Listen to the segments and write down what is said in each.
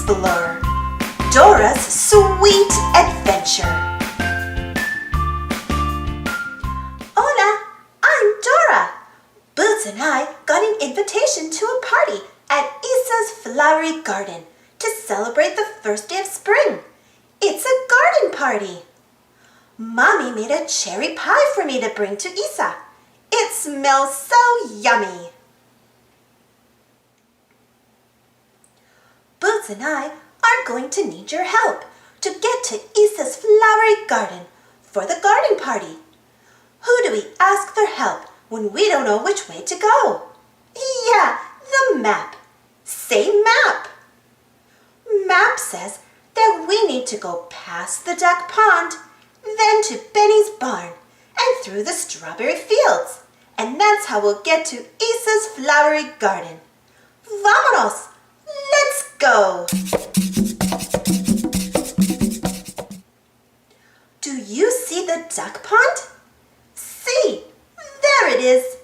explore Dora's Sweet Adventure. Hola, I'm Dora. Boots and I got an invitation to a party at Isa's flowery garden to celebrate the first day of spring. It's a garden party. Mommy made a cherry pie for me to bring to Isa. It smells so yummy. Boots and I are going to need your help to get to Isa's flowery garden for the garden party. Who do we ask for help when we don't know which way to go? Yeah, the map. Say map. Map says that we need to go past the duck pond, then to Benny's barn, and through the strawberry fields. And that's how we'll get to Isa's flowery garden. Vámonos! Let's go! Do you see the duck pond? See, there it is.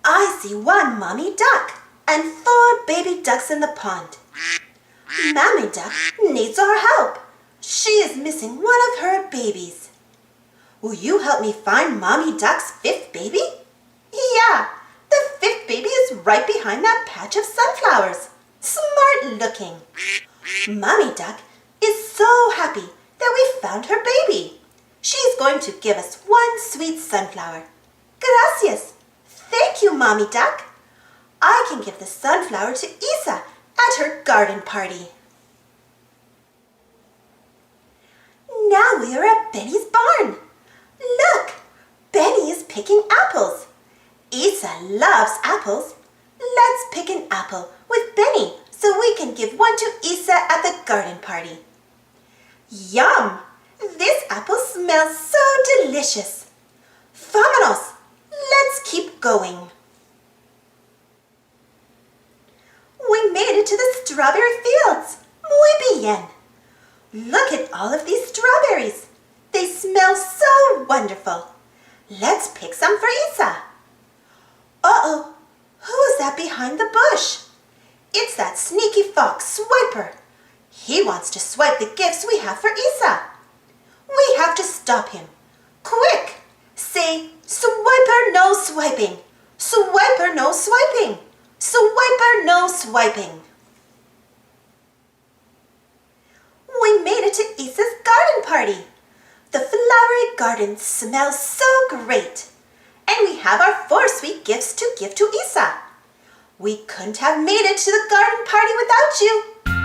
I see one mommy duck and 4 baby ducks in the pond. Mommy duck needs our help. She is missing one of her babies. Will you help me find mommy duck's 5th baby? Yeah, the 5th baby is right behind that patch of sunflowers. Smart looking. Mommy duck is so happy that we found her baby. She's going to give us one sweet sunflower. Gracias. Thank you, Mommy duck. I can give the sunflower to Isa at her garden party. Now we are at Benny's barn. Look, Benny is picking apples. Isa loves apples. Let's pick an apple with Benny so we can give one to Isa at the garden party. Yum! This apple smells so delicious. Vámonos! Let's keep going. We made it to the strawberry fields. Muy bien. Look at all of these strawberries. They smell so wonderful. Let's pick some for Isa. Uh-oh, who is that behind the bush? It's that sneaky fox Swiper. He wants to swipe the gifts we have for Isa. We have to stop him. Quick! Say, Swiper no swiping. Swiper no swiping. Swiper no swiping. We made it to Isa's garden party. The flowery garden smells so great. And we have our 4 sweet gifts to give to Isa. We couldn't have made it to the garden party without you.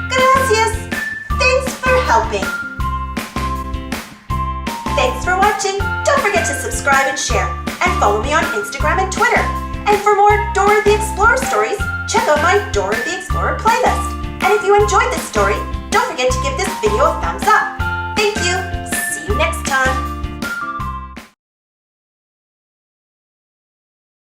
Gracias. Thanks for helping. Thanks for watching. Don't forget to subscribe and share. And follow me on Instagram and Twitter. And for more Dora the Explorer stories, check out my Dora the Explorer playlist. And if you enjoyed this story, don't forget to give this video a thumbs up.